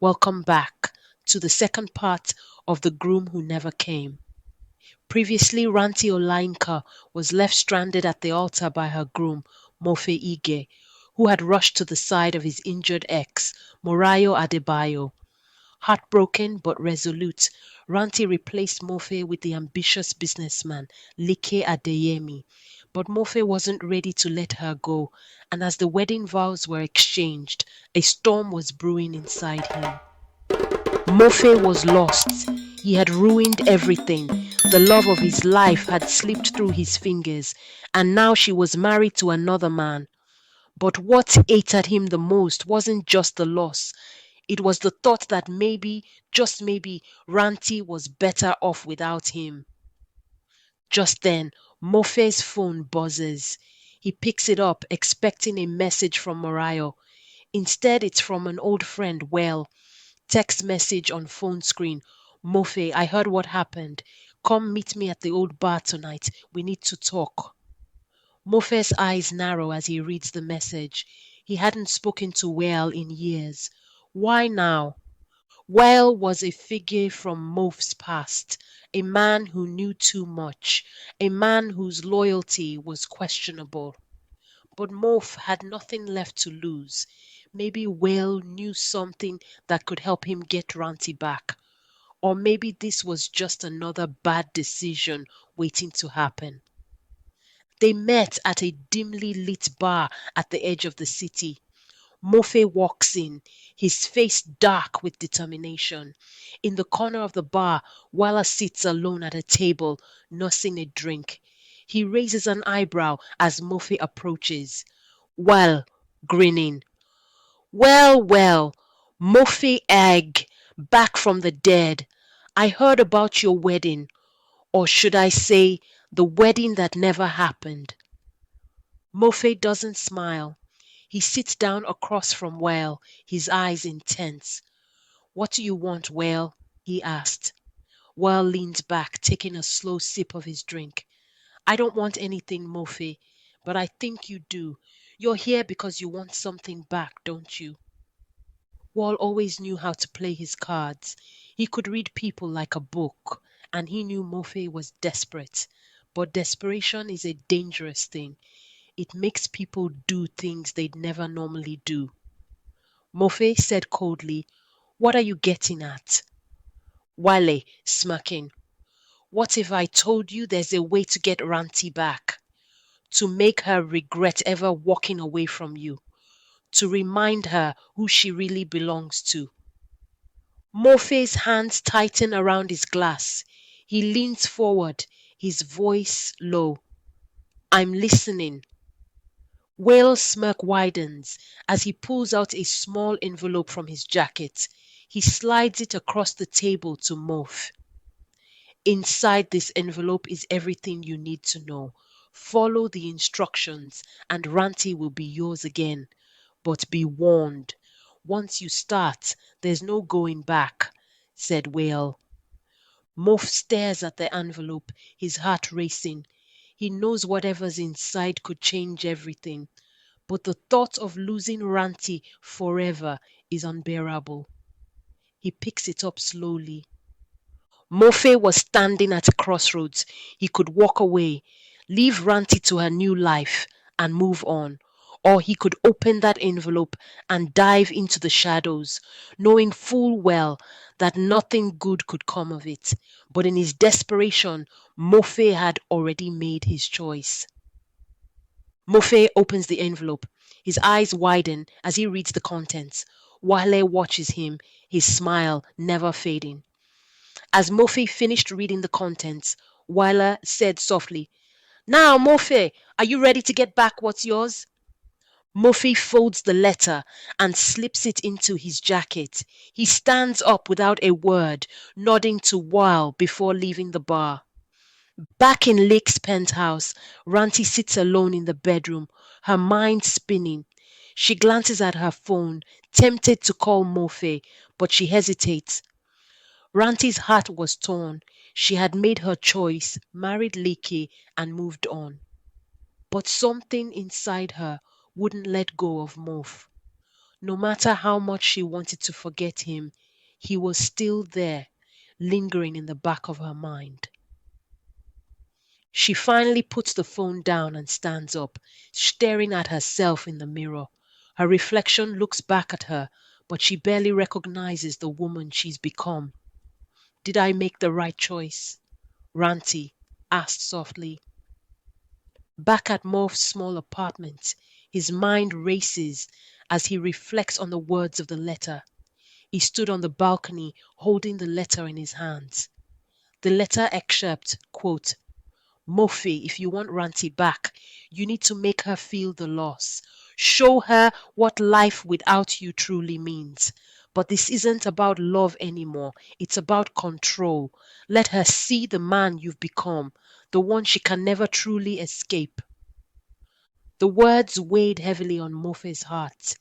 Welcome back to the second part of The Groom Who Never Came. Previously, Ranty Olainka was left stranded at the altar by her groom, Mofe Ige, who had rushed to the side of his injured ex, Morayo Adebayo. Heartbroken but resolute, Ranty replaced Mofe with the ambitious businessman, Like Adeyemi. But Mofe wasn't ready to let her go, and as the wedding vows were exchanged, a storm was brewing inside him. Mofe was lost. He had ruined everything. The love of his life had slipped through his fingers, and now she was married to another man. But what ate at him the most wasn't just the loss. It was the thought that maybe, just maybe, Ranti was better off without him. Just then, Mofe's phone buzzes. He picks it up, expecting a message from Morayo. Instead, it's from an old friend, Well. Text message on phone screen. Mofe, I heard what happened. Come meet me at the old bar tonight. We need to talk. Mofe's eyes narrow as he reads the message. He hadn't spoken to Well in years. Why now? Well was a figure from Mofe's past, a man who knew too much, a man whose loyalty was questionable. But Mof had nothing left to lose. Maybe Whale knew something that could help him get Ranti back. Or maybe this was just another bad decision waiting to happen. They met at a dimly lit bar at the edge of the city. Mofe walks in, his face dark with determination. In the corner of the bar, Wala sits alone at a table, nursing a drink. He raises an eyebrow as Mofe approaches. Well, grinning. Well, well, Mofe Egg, back from the dead. I heard about your wedding, or should I say, the wedding that never happened. Mofe doesn't smile. He sits down across from Whale, his eyes intense. What do you want, Whale? He asked. Whale leans back, taking a slow sip of his drink. I don't want anything, Mofe, but I think you do. You're here because you want something back, don't you? Wall always knew how to play his cards. He could read people like a book, and he knew Mofe was desperate. But desperation is a dangerous thing. It makes people do things they'd never normally do. Mofe said coldly, What are you getting at? Wale, smirking. What if I told you there's a way to get Ranti back? To make her regret ever walking away from you? To remind her who she really belongs to? Morphe's hands tighten around his glass. He leans forward, his voice low. I'm listening. Whale's smirk widens as he pulls out a small envelope from his jacket. He slides it across the table to Morph. Inside this envelope is everything you need to know. Follow the instructions and Ranty will be yours again. But be warned, once you start, there's no going back, said Whale. Morph stares at the envelope, his heart racing. He knows whatever's inside could change everything, but the thought of losing Ranty forever is unbearable. He picks it up slowly. Mofe was standing at a crossroads. He could walk away, leave Ranty to her new life, and move on. Or he could open that envelope and dive into the shadows, knowing full well that nothing good could come of it. But in his desperation, Mofe had already made his choice. Mofe opens the envelope. His eyes widen as he reads the contents. Wale watches him, his smile never fading. As Mofe finished reading the contents, Wale said softly, Now, Mofe, are you ready to get back what's yours? Mofe folds the letter and slips it into his jacket. He stands up without a word, nodding to Weil before leaving the bar. Back in Lake's penthouse, Ranti sits alone in the bedroom, her mind spinning. She glances at her phone, tempted to call Mofe, but she hesitates. Ranti's heart was torn. She had made her choice, married Leke, and moved on. But something inside her wouldn't let go of Mof. No matter how much she wanted to forget him, he was still there, lingering in the back of her mind. She finally puts the phone down and stands up, staring at herself in the mirror. Her reflection looks back at her, but she barely recognizes the woman she's become. Did I make the right choice? Ranty asked softly. Back at Morph's small apartment, his mind races as he reflects on the words of the letter. He stood on the balcony holding the letter in his hands. The letter excerpt, quote, Mofi, if you want Ranty back, you need to make her feel the loss. Show her what life without you truly means. But this isn't about love anymore. It's about control. Let her see the man you've become, the one she can never truly escape. The words weighed heavily on Mofe's heart.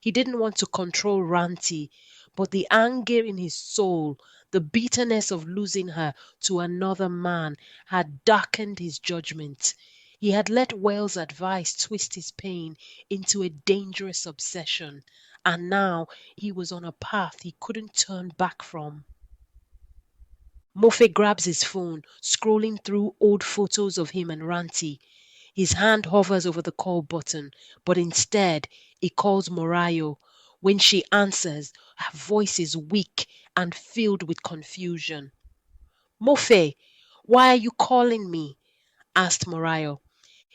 He didn't want to control Ranty, but the anger in his soul, the bitterness of losing her to another man, had darkened his judgment. He had let Wales' advice twist his pain into a dangerous obsession, and now he was on a path he couldn't turn back from. Mofe grabs his phone, scrolling through old photos of him and Ranty. His hand hovers over the call button, but instead he calls Morayo. When she answers, her voice is weak and filled with confusion. Mofe, why are you calling me? Asked Morayo.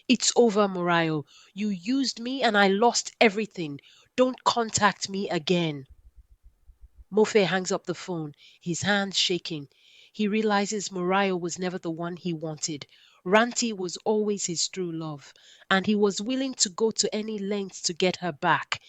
It's over, Morayo. You used me and I lost everything. Don't contact me again. Mofe hangs up the phone, his hands shaking. He realizes Morayo was never the one he wanted. Ranty was always his true love, and he was willing to go to any lengths to get her back,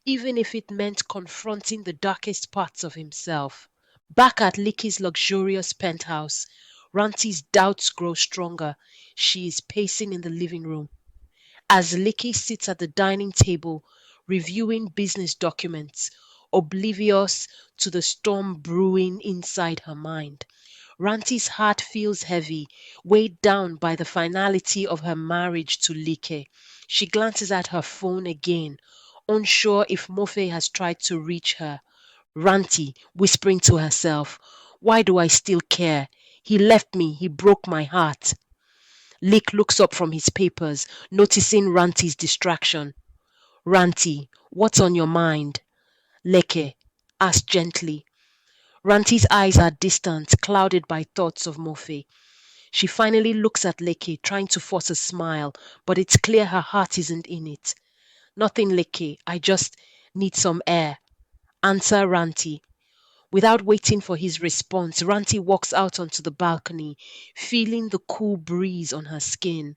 even if it meant confronting the darkest parts of himself. Back at Licky's luxurious penthouse, Ranty's doubts grow stronger. She is pacing in the living room. As Licky sits at the dining table, reviewing business documents, oblivious to the storm brewing inside her mind. Ranty's heart feels heavy, weighed down by the finality of her marriage to Like. She glances at her phone again, unsure if Mofe has tried to reach her. Ranty, whispering to herself, why do I still care? He left me, he broke my heart. Lick looks up from his papers, noticing Ranty's distraction. Ranty, what's on your mind? Leke asked gently. Ranty's eyes are distant, clouded by thoughts of Mofe. She finally looks at Leke, trying to force a smile, but it's clear her heart isn't in it. Nothing, Leke. I just need some air. Answer Ranty. Without waiting for his response, Ranty walks out onto the balcony, feeling the cool breeze on her skin.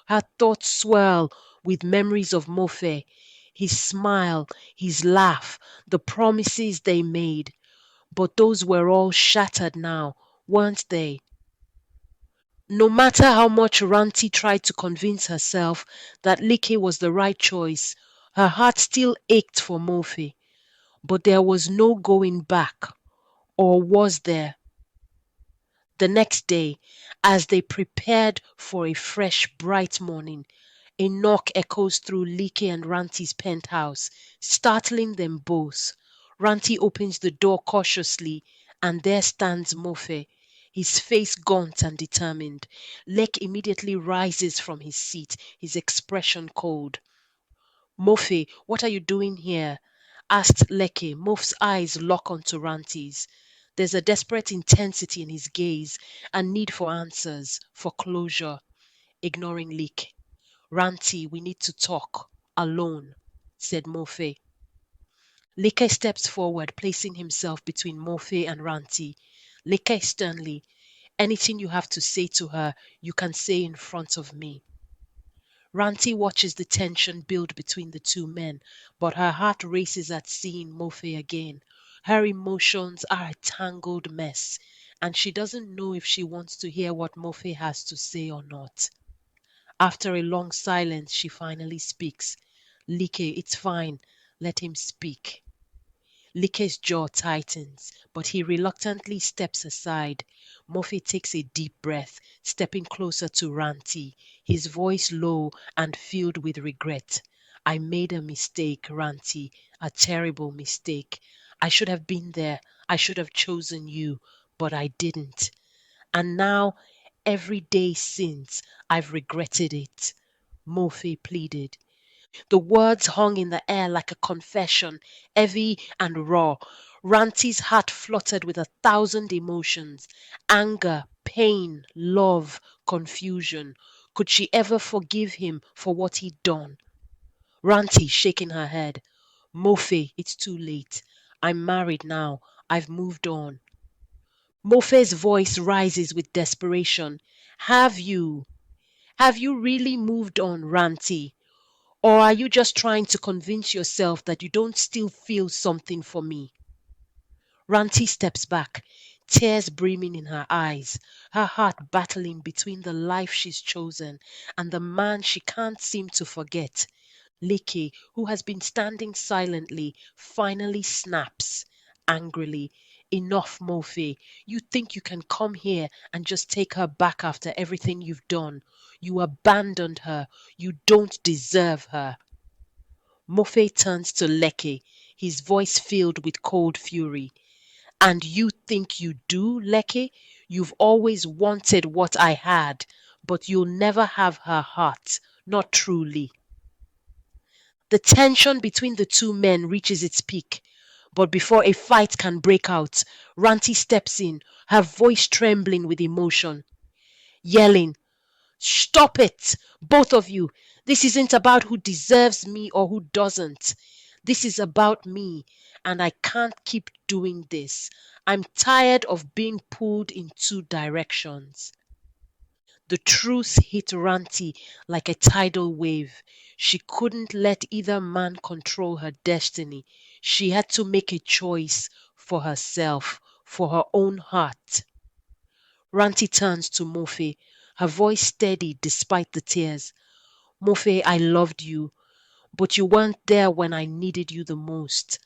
Her thoughts swirl with memories of Mofe, his smile, his laugh, the promises they made. But those were all shattered now, weren't they? No matter how much Ranty tried to convince herself that Like was the right choice, her heart still ached for Mofe. But there was no going back. Or was there? The next day, as they prepared for a fresh, bright morning, a knock echoes through Like and Ranty's penthouse, startling them both. Ranty opens the door cautiously, and there stands Mofe, his face gaunt and determined. Lek immediately rises from his seat, his expression cold. Mofe, what are you doing here? Asked Leke. Mofe's eyes lock onto Ranty's. There's a desperate intensity in his gaze, a need for answers, for closure. Ignoring Leke. Ranty, we need to talk. Alone, said Mofe. Leke steps forward, placing himself between Mofe and Ranty. Leke sternly, anything you have to say to her, you can say in front of me. Ranty watches the tension build between the two men, but her heart races at seeing Mofe again. Her emotions are a tangled mess, and she doesn't know if she wants to hear what Mofe has to say or not. After a long silence, she finally speaks. Like, it's fine. Let him speak. Like's jaw tightens, but he reluctantly steps aside. Mofe takes a deep breath, stepping closer to Ranty, his voice low and filled with regret. I made a mistake, Ranty. A terrible mistake. I should have been there. I should have chosen you, but I didn't. And now, every day since, I've regretted it. Morphe pleaded. The words hung in the air like a confession, heavy and raw. Ranty's heart fluttered with 1,000 emotions: anger, pain, love, confusion. Could she ever forgive him for what he'd done? Ranty shaking her head. Morphe, it's too late. I'm married now. I've moved on. Morphe's voice rises with desperation. Have you? Have you really moved on, Ranty? Or are you just trying to convince yourself that you don't still feel something for me? Ranty steps back, tears brimming in her eyes, her heart battling between the life she's chosen and the man she can't seem to forget. Licky, who has been standing silently, finally snaps angrily. Enough, Morphe. You think you can come here and just take her back after everything you've done? You abandoned her. You don't deserve her. Morphe turns to Lecky, his voice filled with cold fury. And you think you do, Lecky? You've always wanted what I had, but you'll never have her heart. Not truly. The tension between the two men reaches its peak. But before a fight can break out, Ranty steps in, her voice trembling with emotion, yelling, Stop it, both of you. This isn't about who deserves me or who doesn't. This is about me, and I can't keep doing this. I'm tired of being pulled in two directions. The truth hit Ranty like a tidal wave. She couldn't let either man control her destiny. She had to make a choice for herself, for her own heart. Ranty turns to Morphe, her voice steady despite the tears. Morphe, I loved you, but you weren't there when I needed you the most.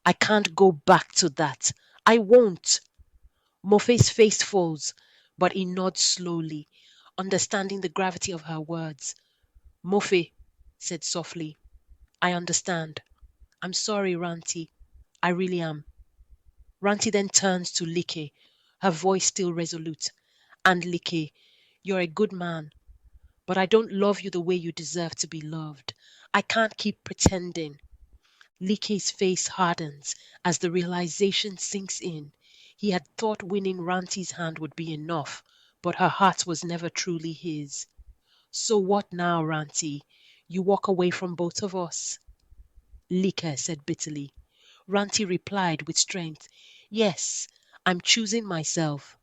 I can't go back to that. I won't. Morphe's face falls, but he nods slowly, understanding the gravity of her words. Morphe said softly, I understand. I'm sorry, Ranty. I really am. Ranty then turns to Like, her voice still resolute. And Like, you're a good man, but I don't love you the way you deserve to be loved. I can't keep pretending. Like's face hardens as the realization sinks in. He had thought winning Ranty's hand would be enough, but her heart was never truly his. So what now, Ranty? You walk away from both of us? Like said bitterly. Ranty replied with strength, Yes, I'm choosing myself.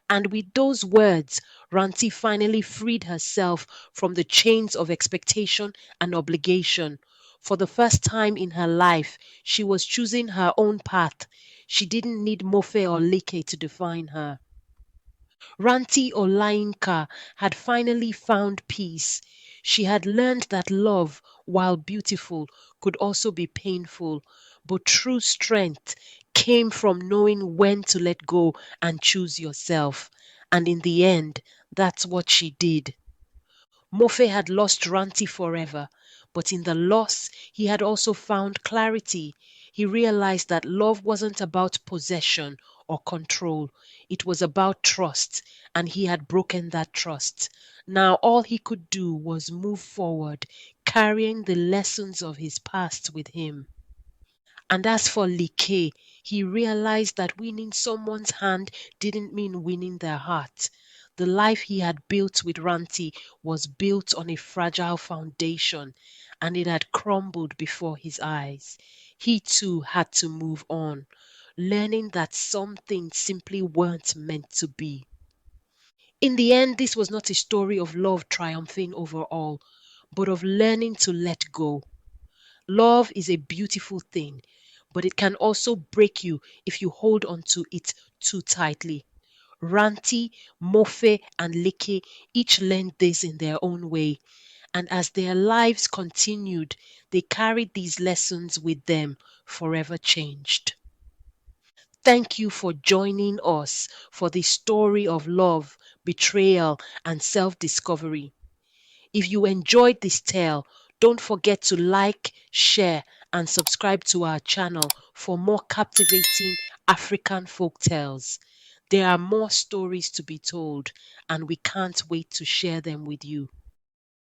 And with those words, Ranty finally freed herself from the chains of expectation and obligation. For the first time in her life, she was choosing her own path. She didn't need Mofe or Like to define her. Ranti Olainka had finally found peace. She had learned that love, while beautiful, could also be painful, but true strength came from knowing when to let go and choose yourself. And in the end, that's what she did. Mofe had lost Ranti forever, but in the loss, he had also found clarity. He realized that love wasn't about possession or control, it was about trust, and he had broken that trust. Now all he could do was move forward, carrying the lessons of his past with him. And as for Like, he realized that winning someone's hand didn't mean winning their heart. The life he had built with Ranti was built on a fragile foundation, and it had crumbled before his eyes. He too had to move on, learning that some things simply weren't meant to be. In the end, this was not a story of love triumphing over all, but of learning to let go. Love is a beautiful thing, but it can also break you if you hold on to it too tightly. Ranti, Mofe, and Leke each learned this in their own way, and as their lives continued, they carried these lessons with them, forever changed. Thank you for joining us for this story of love, betrayal, and self discovery. If you enjoyed this tale, don't forget to like, share, and subscribe to our channel for more captivating African folk tales. There are more stories to be told, and we can't wait to share them with you.